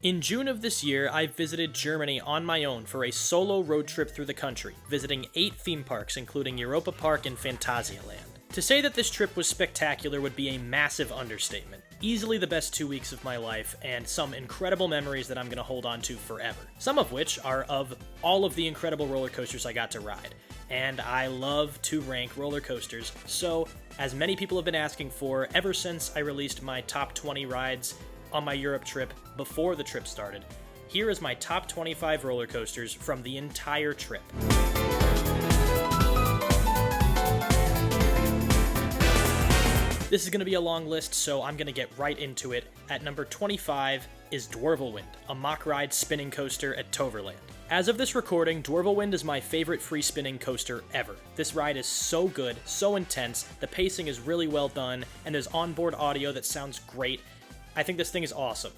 In June of this year, I visited Germany on my own for a solo road trip through the country, visiting 8 theme parks including Europa Park and Phantasialand. To say that this trip was spectacular would be a massive understatement. Easily the best 2 weeks of my life, and some incredible memories that I'm going to hold on to forever. Some of which are of all of the incredible roller coasters I got to ride. And I love to rank roller coasters, so as many people have been asking for ever since I released my top 20 rides on my Europe trip before the trip started, here is my top 25 roller coasters from the entire trip. This is going to be a long list, so I'm going to get right into it. At number 25 is Toverland, a mock ride spinning coaster at Toverland. As of this recording, Toverland is my favorite free spinning coaster ever. This ride is so good, so intense, the pacing is really well done, and there's onboard audio that sounds great. I think this thing is awesome.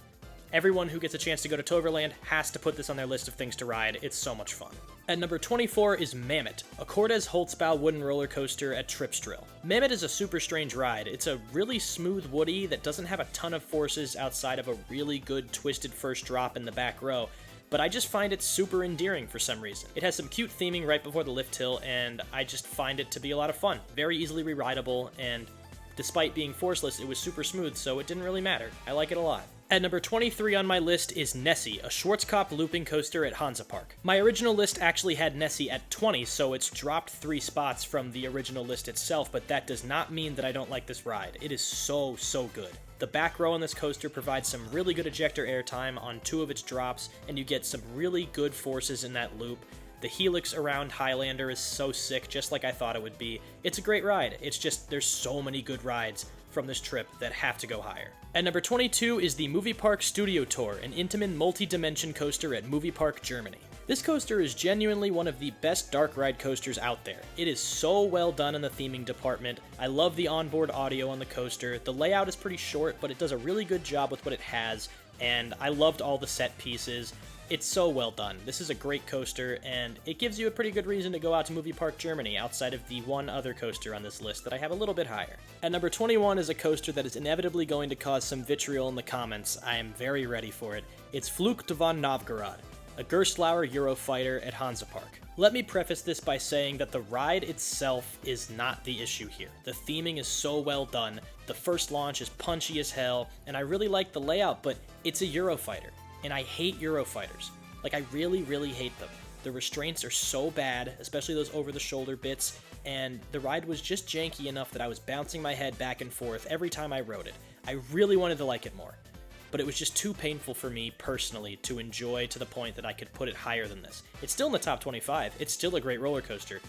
Everyone who gets a chance to go to Toverland has to put this on their list of things to ride. It's so much fun. At number 24 is Mammoth, a Cortez Holzbau wooden roller coaster at Tripsdrill. Mammoth is a super strange ride. It's a really smooth woody that doesn't have a ton of forces outside of a really good twisted first drop in the back row, but I just find it super endearing for some reason. It has some cute theming right before the lift hill, and I just find it to be a lot of fun. Very easily re-rideable, and despite being forceless, it was super smooth, so it didn't really matter. I like it a lot. At number 23 on my list is Nessie, a Schwarzkopf looping coaster at Hansa Park. My original list actually had Nessie at 20, so it's dropped 3 spots from the original list itself, but that does not mean that I don't like this ride. It is so good. The back row on this coaster provides some really good ejector airtime on 2 of its drops, and you get some really good forces in that loop. The helix around Highlander is so sick, just like I thought it would be. It's a great ride. It's just, there's so many good rides from this trip that have to go higher. At number 22 is the Movie Park Studio Tour, an Intamin multi-dimension coaster at Movie Park, Germany. This coaster is genuinely one of the best dark ride coasters out there. It is so well done in the theming department. I love the onboard audio on the coaster. The layout is pretty short, but it does a really good job with what it has, and I loved all the set pieces. It's so well done. This is a great coaster, and it gives you a pretty good reason to go out to Movie Park Germany, outside of the one other coaster on this list that I have a little bit higher. At number 21 is a coaster that is inevitably going to cause some vitriol in the comments. I am very ready for it. It's Flucht von Novgorod, a Gerstlauer Eurofighter at Hansa Park. Let me preface this by saying that the ride itself is not the issue here. The theming is so well done, the first launch is punchy as hell, and I really like the layout, but it's a Eurofighter. And I hate Eurofighters. Like, I really hate them. The restraints are so bad, especially those over-the-shoulder bits, and the ride was just janky enough that I was bouncing my head back and forth every time I rode it. I really wanted to like it more, but it was just too painful for me personally to enjoy to the point that I could put it higher than this. It's still in the top 25. It's still a great roller coaster.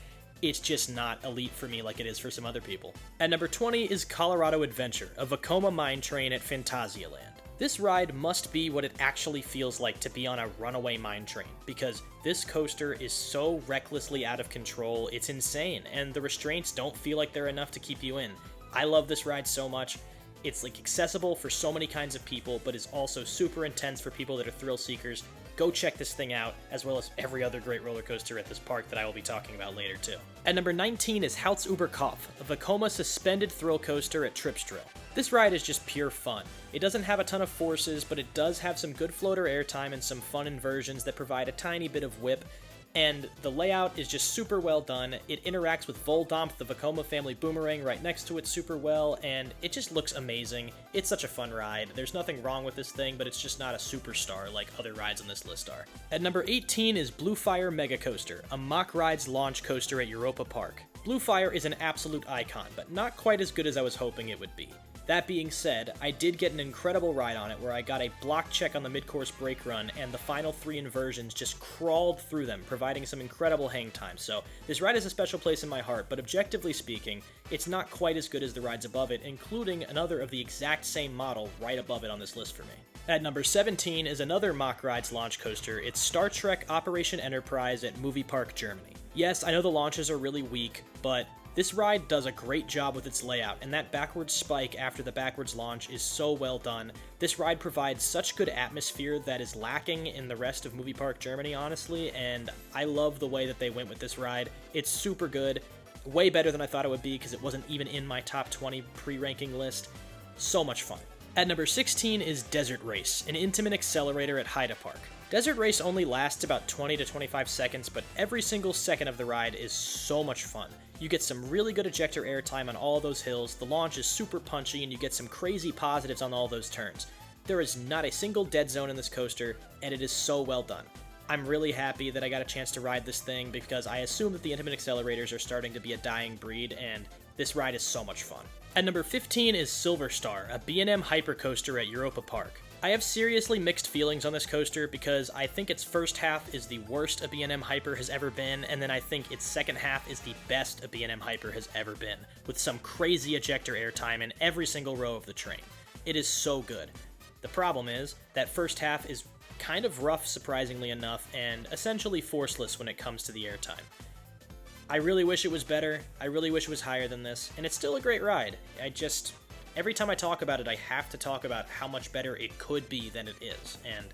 It's just not elite for me like it is for some other people. At number 20 is Colorado Adventure, a Vekoma mine train at Phantasialand. This ride must be what it actually feels like to be on a runaway mine train, because this coaster is so recklessly out of control, it's insane, and the restraints don't feel like they're enough to keep you in. I love this ride so much. It's like accessible for so many kinds of people, but is also super intense for people that are thrill seekers. Go check this thing out, as well as every other great roller coaster at this park that I will be talking about later too. At number 19 is Hals über Kopf, a Vekoma suspended thrill coaster at Tripsdrill. This ride is just pure fun. It doesn't have a ton of forces, but it does have some good floater airtime and some fun inversions that provide a tiny bit of whip, and the layout is just super well done. It interacts with Voldampf, the Vekoma family boomerang, right next to it super well, and it just looks amazing. It's such a fun ride. There's nothing wrong with this thing, but it's just not a superstar like other rides on this list are. At number 18 is Blue Fire Mega Coaster, a mock rides launch coaster at Europa Park. Blue Fire is an absolute icon, but not quite as good as I was hoping it would be. That being said, I did get an incredible ride on it where I got a block check on the mid-course brake run, and the final 3 inversions just crawled through them, providing some incredible hang time. So this ride has a special place in my heart, but objectively speaking, it's not quite as good as the rides above it, including another of the exact same model right above it on this list for me. At number 17 is another mock rides launch coaster. It's Star Trek Operation Enterprise at Movie Park, Germany. Yes, I know the launches are really weak, but this ride does a great job with its layout, and that backwards spike after the backwards launch is so well done. This ride provides such good atmosphere that is lacking in the rest of Movie Park Germany, honestly, and I love the way that they went with this ride. It's super good, way better than I thought it would be because it wasn't even in my top 20 pre-ranking list. So much fun. At number 16 is Desert Race, an intimate accelerator at Haida Park. Desert Race only lasts about 20 to 25 seconds, but every single second of the ride is so much fun. You get some really good ejector airtime on all those hills, the launch is super punchy, and you get some crazy positives on all those turns. There is not a single dead zone in this coaster, and it is so well done. I'm really happy that I got a chance to ride this thing because I assume that the intimate accelerators are starting to be a dying breed, and this ride is so much fun. At number 15 is Silver Star, a B&M hypercoaster at Europa Park. I have seriously mixed feelings on this coaster because I think its first half is the worst a B&M Hyper has ever been, and then I think its second half is the best a B&M Hyper has ever been, with some crazy ejector airtime in every single row of the train. It is so good. The problem is, that first half is kind of rough, surprisingly enough, and essentially forceless when it comes to the airtime. I really wish it was better, I really wish it was higher than this, and it's still a great ride. Every time I talk about it, I have to talk about how much better it could be than it is, and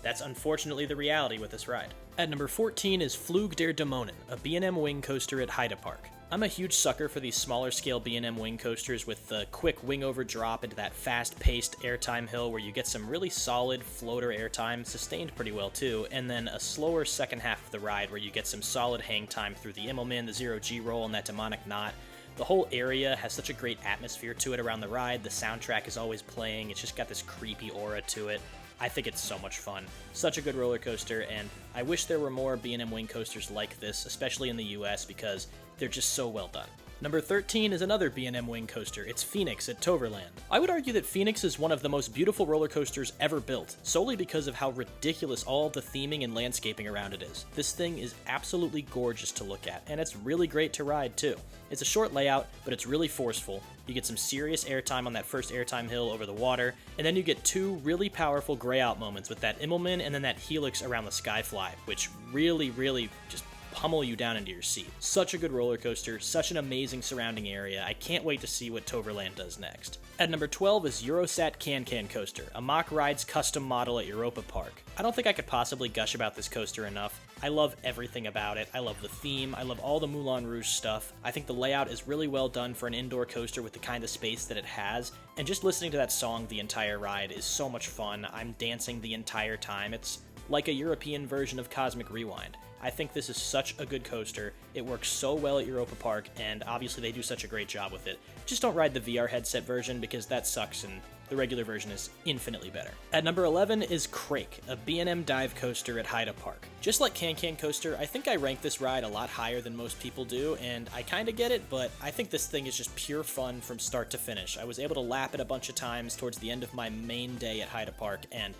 that's unfortunately the reality with this ride. At number 14 is Flug der Dämonen, a B&M wing coaster at Haida Park. I'm a huge sucker for these smaller scale B&M wing coasters with the quick wing over drop into that fast-paced airtime hill where you get some really solid floater airtime, sustained pretty well too, and then a slower second half of the ride where you get some solid hang time through the Immelman, the zero-G roll, and that demonic knot. The whole area has such a great atmosphere to it around the ride, the soundtrack is always playing, it's just got this creepy aura to it. I think it's so much fun. Such a good roller coaster, and I wish there were more B&M wing coasters like this, especially in the US, because they're just so well done. Number 13 is another B&M wing coaster. It's Phoenix at Toverland. I would argue that Phoenix is one of the most beautiful roller coasters ever built, solely because of how ridiculous all the theming and landscaping around it is. This thing is absolutely gorgeous to look at, and it's really great to ride too. It's a short layout, but it's really forceful. You get some serious airtime on that first airtime hill over the water, and then you get two really powerful gray out moments with that Immelman and then that helix around the Skyfly, which really just pummel you down into your seat. Such a good roller coaster, such an amazing surrounding area. I can't wait to see what Toverland does next. At number 12 is Eurosat Can-Can Coaster, a Mach Rides custom model at Europa Park. I don't think I could possibly gush about this coaster enough. I love everything about it. I love the theme. I love all the Moulin Rouge stuff. I think the layout is really well done for an indoor coaster with the kind of space that it has. And just listening to that song the entire ride is so much fun. I'm dancing the entire time. It's like a European version of Cosmic Rewind. I think this is such a good coaster. It works so well at Europa Park, and obviously they do such a great job with it. Just don't ride the VR headset version because that sucks and the regular version is infinitely better. At number 11 is Crake, a B&M dive coaster at Haida Park. Just like Can-Can Coaster, I think I rank this ride a lot higher than most people do, and I kinda get it, but I think this thing is just pure fun from start to finish. I was able to lap it a bunch of times towards the end of my main day at Haida Park, and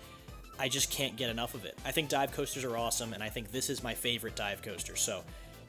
I just can't get enough of it. I think dive coasters are awesome, and I think this is my favorite dive coaster, so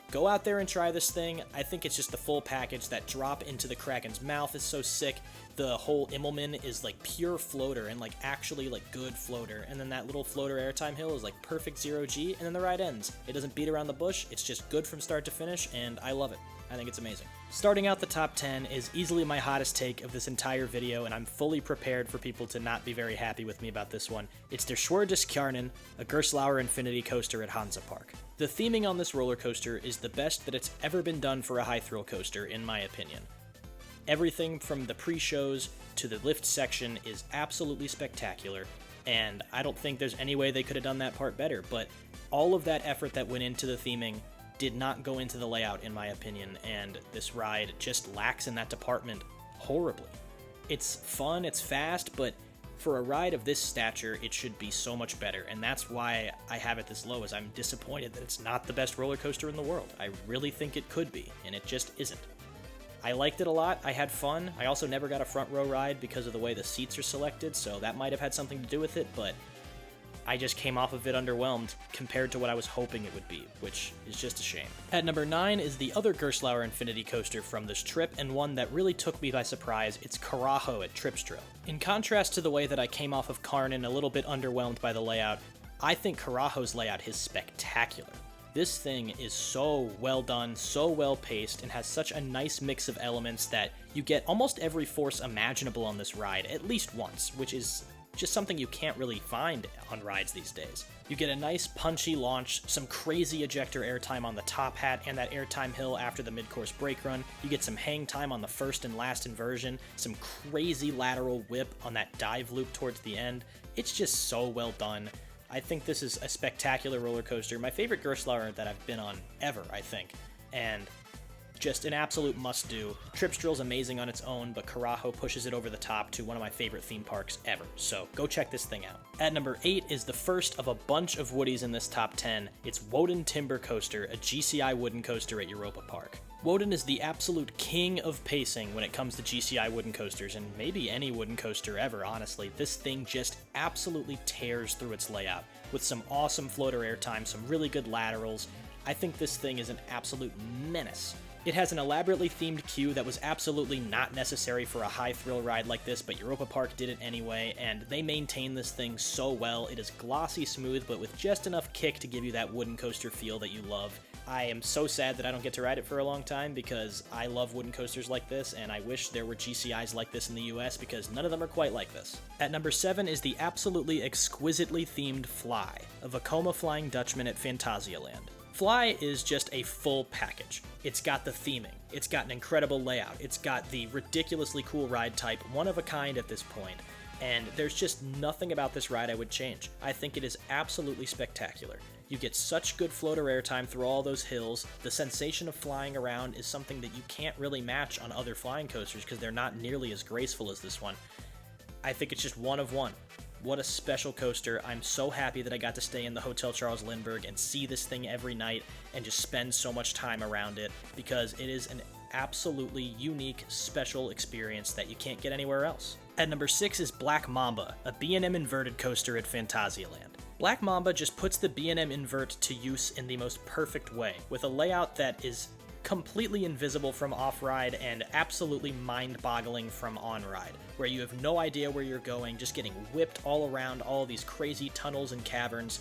go out there and try this thing. I think it's just the full package. That drop into the Kraken's mouth is so sick. The whole Immelman is like pure floater and like actually like good floater, and then that little floater airtime hill is like perfect zero-G, and then the ride ends. It doesn't beat around the bush, it's just good from start to finish, and I love it. I think it's amazing. Starting out the top 10 is easily my hottest take of this entire video, and I'm fully prepared for people to not be very happy with me about this one. It's Der Schwur des Kjarnen, a Gerstlauer Infinity coaster at Hansa Park. The theming on this roller coaster is the best that it's ever been done for a high thrill coaster, in my opinion. Everything from the pre-shows to the lift section is absolutely spectacular, and I don't think there's any way they could have done that part better, but all of that effort that went into the theming did not go into the layout, in my opinion, and this ride just lacks in that department horribly. It's fun, it's fast, but for a ride of this stature, it should be so much better, and that's why I have it this low, is I'm disappointed that it's not the best roller coaster in the world. I really think it could be, and it just isn't. I liked it a lot, I had fun. I also never got a front row ride because of the way the seats are selected, so that might have had something to do with it, but I just came off of it underwhelmed compared to what I was hoping it would be, which is just a shame. At number 9 is the other Gerstlauer Infinity coaster from this trip, and one that really took me by surprise. It's Carajo at Tripsdrill. In contrast to the way that I came off of Karnan a little bit underwhelmed by the layout, I think Carajo's layout is spectacular. This thing is so well done, so well paced, and has such a nice mix of elements that you get almost every force imaginable on this ride at least once, which is just something you can't really find on rides these days. You get a nice punchy launch, some crazy ejector airtime on the top hat and that airtime hill after the mid-course brake run. You get some hang time on the first and last inversion, some crazy lateral whip on that dive loop towards the end. It's just so well done. I think this is a spectacular roller coaster. My favorite Gerstlauer that I've been on ever, I think. And just an absolute must-do. Tripstrill's amazing on its own, but Carajo pushes it over the top to one of my favorite theme parks ever, so go check this thing out. At number 8 is the first of a bunch of Woodies in this top 10. It's Woden Timber Coaster, a GCI wooden coaster at Europa Park. Woden is the absolute king of pacing when it comes to GCI wooden coasters, and maybe any wooden coaster ever, honestly. This thing just absolutely tears through its layout, with some awesome floater airtime, some really good laterals. I think this thing is an absolute menace. It has an elaborately themed queue that was absolutely not necessary for a high thrill ride like this, but Europa Park did it anyway, and they maintain this thing so well. It is glossy smooth, but with just enough kick to give you that wooden coaster feel that you love. I am so sad that I don't get to ride it for a long time because I love wooden coasters like this, and I wish there were GCIs like this in the US because none of them are quite like this. At number 7 is the absolutely exquisitely themed F.L.Y, a Vekoma Flying Dutchman at Phantasialand. F.L.Y is just a full package. It's got the theming, it's got an incredible layout, it's got the ridiculously cool ride type, one of a kind at this point, and there's just nothing about this ride I would change. I think it is absolutely spectacular. You get such good floater airtime through all those hills. The sensation of flying around is something that you can't really match on other flying coasters because they're not nearly as graceful as this one. I think it's just one of one. What a special coaster. I'm so happy that I got to stay in the Hotel Charles Lindbergh and see this thing every night and just spend so much time around it because it is an absolutely unique, special experience that you can't get anywhere else. At number 6 is Black Mamba, a B&M inverted coaster at Phantasialand. Black Mamba just puts the B&M invert to use in the most perfect way, with a layout that is completely invisible from off-ride and absolutely mind-boggling from on-ride, where you have no idea where you're going, just getting whipped all around all these crazy tunnels and caverns.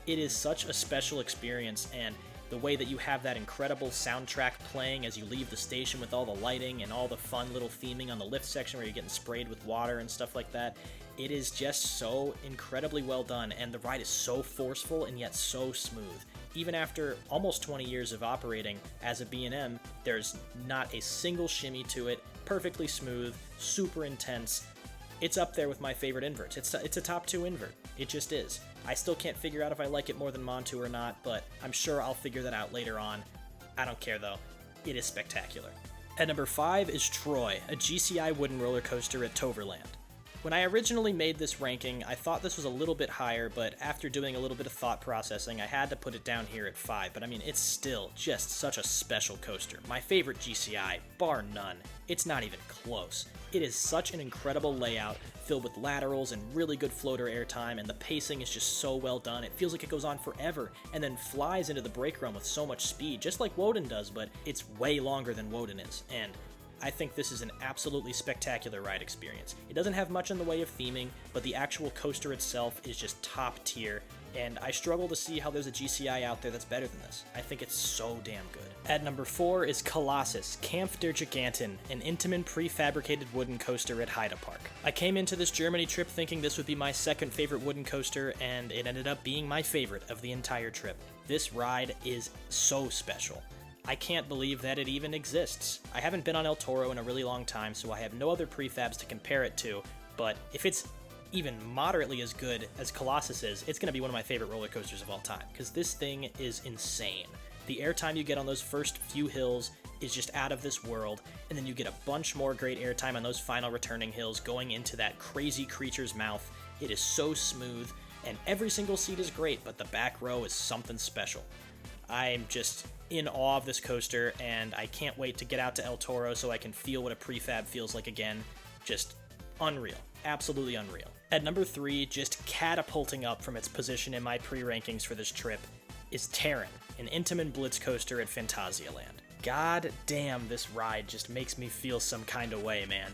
It is such a special experience, and the way that you have that incredible soundtrack playing as you leave the station with all the lighting and all the fun little theming on the lift section where you're getting sprayed with water and stuff like that, it is just so incredibly well done, and the ride is so forceful and yet so smooth. Even after almost 20 years of operating as a B&M, there's not a single shimmy to it, perfectly smooth, super intense. It's up there with my favorite inverts. It's a top 2 invert. It just is. I still can't figure out if I like it more than Montu or not, but I'm sure I'll figure that out later on. I don't care though. It is spectacular. At number 5 is Troy, a GCI wooden roller coaster at Toverland. When I originally made this ranking, I thought this was a little bit higher, but after doing a little bit of thought processing, I had to put it down here at 5, but I mean, it's still just such a special coaster. My favorite GCI, bar none. It's not even close. It is such an incredible layout, filled with laterals and really good floater airtime, and the pacing is just so well done. It feels like it goes on forever, and then flies into the brake run with so much speed, just like Woden does, but it's way longer than Woden is, and I think this is an absolutely spectacular ride experience. It doesn't have much in the way of theming, but the actual coaster itself is just top tier, and I struggle to see how there's a GCI out there that's better than this. I think it's so damn good. At number 4 is Colossus, Kampf der Giganten, an Intamin prefabricated wooden coaster at Heide Park. I came into this Germany trip thinking this would be my second favorite wooden coaster, and it ended up being my favorite of the entire trip. This ride is so special. I can't believe that it even exists. I haven't been on El Toro in a really long time, so I have no other prefabs to compare it to, but if it's even moderately as good as Colossus is, it's going to be one of my favorite roller coasters of all time, because this thing is insane. The airtime you get on those first few hills is just out of this world, and then you get a bunch more great airtime on those final returning hills going into that crazy creature's mouth. It is so smooth, and every single seat is great, but the back row is something special. I'm just in awe of this coaster, and I can't wait to get out to El Toro so I can feel what a prefab feels like again. Just unreal. Absolutely unreal. At number 3, just catapulting up from its position in my pre-rankings for this trip, is Terran, an Intamin Blitz coaster at Phantasialand. God damn, this ride just makes me feel some kind of way, man.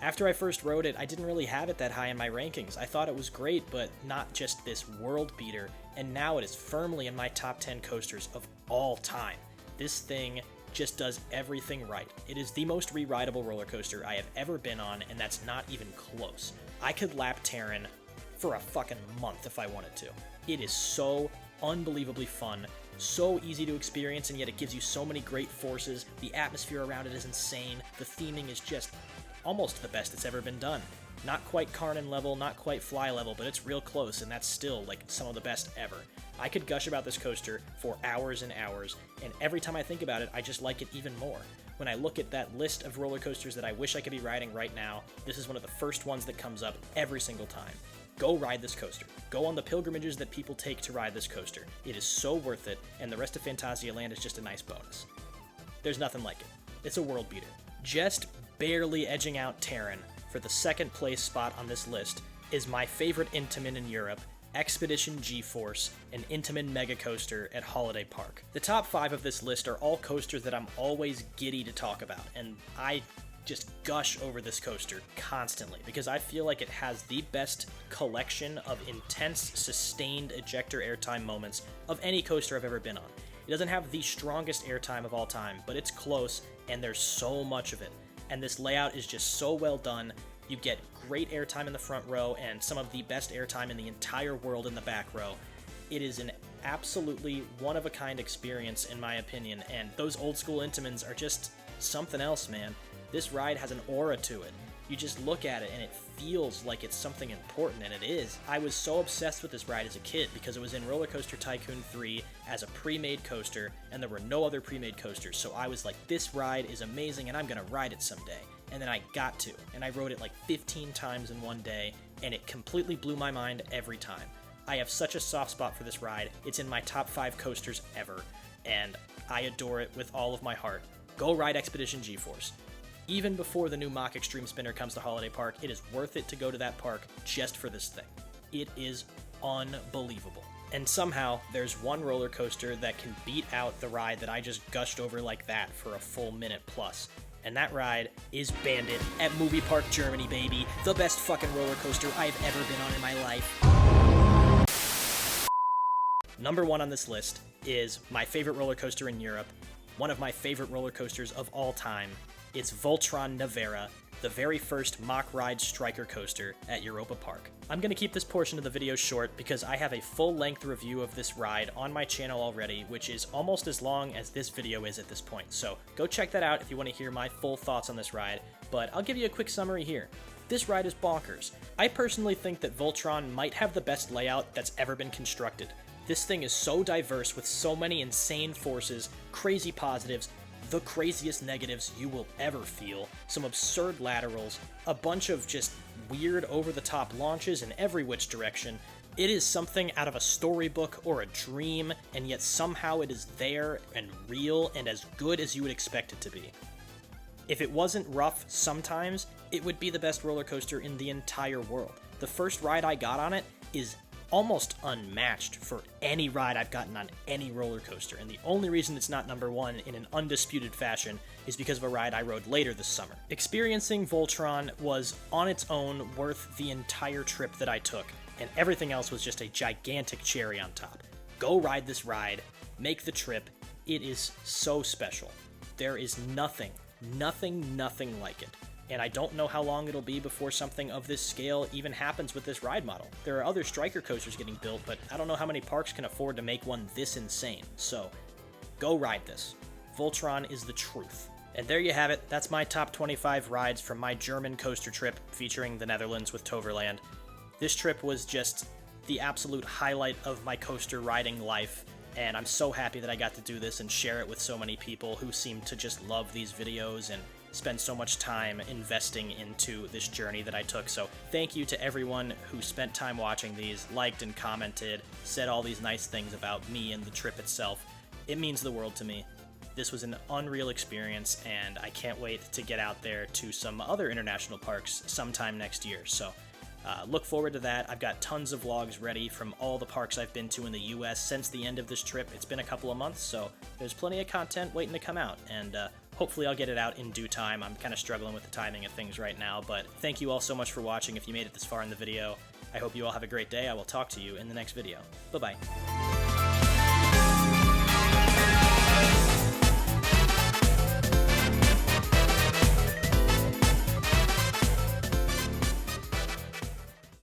After I first rode it, I didn't really have it that high in my rankings. I thought it was great, but not just this world beater, and now it is firmly in my top 10 coasters of all time. This thing just does everything right. It is the most re-rideable roller coaster I have ever been on, and that's not even close. I could lap Terran for a fucking month if I wanted to. It is so unbelievably fun, so easy to experience, and yet it gives you so many great forces. The atmosphere around it is insane. The theming is just almost the best it's ever been done. Not quite Karnan level, not quite F.L.Y level, but it's real close, and that's still like some of the best ever. I could gush about this coaster for hours and hours, and every time I think about it, I just like it even more. When I look at that list of roller coasters that I wish I could be riding right now, this is one of the first ones that comes up every single time. Go ride this coaster. Go on the pilgrimages that people take to ride this coaster. It is so worth it, and the rest of Phantasialand is just a nice bonus. There's nothing like it. It's a world beater. Just barely edging out Terran for the second place spot on this list is my favorite Intamin in Europe, Expedition G-Force, an Intamin mega coaster at Holiday Park. The top 5 of this list are all coasters that I'm always giddy to talk about, and I just gush over this coaster constantly because I feel like it has the best collection of intense, sustained ejector airtime moments of any coaster I've ever been on. It doesn't have the strongest airtime of all time, but it's close, and there's so much of it. And this layout is just so well done. You get great airtime in the front row and some of the best airtime in the entire world in the back row. It is an absolutely one-of-a-kind experience, in my opinion, and those old-school Intamins are just something else, man. This ride has an aura to it. You just look at it and it feels like it's something important, and it is. I was so obsessed with this ride as a kid because it was in Roller Coaster Tycoon 3 as a pre-made coaster, and there were no other pre-made coasters, so I was like, this ride is amazing and I'm gonna ride it someday. And then I got to, and I rode it like 15 times in one day, and it completely blew my mind every time. I have such a soft spot for this ride. It's in my top 5 coasters ever, and I adore it with all of my heart. Go ride Expedition G-Force. Even before the new Mach Extreme Spinner comes to Holiday Park, it is worth it to go to that park just for this thing. It is unbelievable. And somehow, there's one roller coaster that can beat out the ride that I just gushed over like that for a full minute plus. And that ride is Bandit at Movie Park Germany, baby. The best fucking roller coaster I've ever been on in my life. Number 1 on this list is my favorite roller coaster in Europe, one of my favorite roller coasters of all time. It's Voltron Nevera, the very first Mach Ride Striker coaster at Europa Park. I'm going to keep this portion of the video short because I have a full-length review of this ride on my channel already, which is almost as long as this video is at this point, so go check that out if you want to hear my full thoughts on this ride, but I'll give you a quick summary here. This ride is bonkers. I personally think that Voltron might have the best layout that's ever been constructed. This thing is so diverse with so many insane forces, crazy positives, the craziest negatives you will ever feel, some absurd laterals, a bunch of just weird over-the-top launches in every which direction. It is something out of a storybook or a dream, and yet somehow it is there and real and as good as you would expect it to be. If it wasn't rough sometimes, it would be the best roller coaster in the entire world. The first ride I got on it is almost unmatched for any ride I've gotten on any roller coaster, and the only reason it's not number 1 in an undisputed fashion is because of a ride I rode later this summer. Experiencing Voltron was on its own worth the entire trip that I took, and everything else was just a gigantic cherry on top. Go ride this ride, make the trip. It is so special. There is nothing like it. And I don't know how long it'll be before something of this scale even happens with this ride model. There are other Striker coasters getting built, but I don't know how many parks can afford to make one this insane. So, go ride this. Voltron is the truth. And there you have it. That's my top 25 rides from my German coaster trip featuring the Netherlands with Toverland. This trip was just the absolute highlight of my coaster riding life, and I'm so happy that I got to do this and share it with so many people who seem to just love these videos and spend so much time investing into this journey that I took. So thank you to everyone who spent time watching these, liked and commented, said all these nice things about me and the trip itself. It means the world to me. This was an unreal experience, and I can't wait to get out there to some other international parks sometime next year. So look forward to that. I've got tons of vlogs ready from all the parks I've been to in the US since the end of this trip. It's been a couple of months, so there's plenty of content waiting to come out, and hopefully I'll get it out in due time. I'm kind of struggling with the timing of things right now, but thank you all so much for watching if you made it this far in the video. I hope you all have a great day. I will talk to you in the next video. Bye-bye.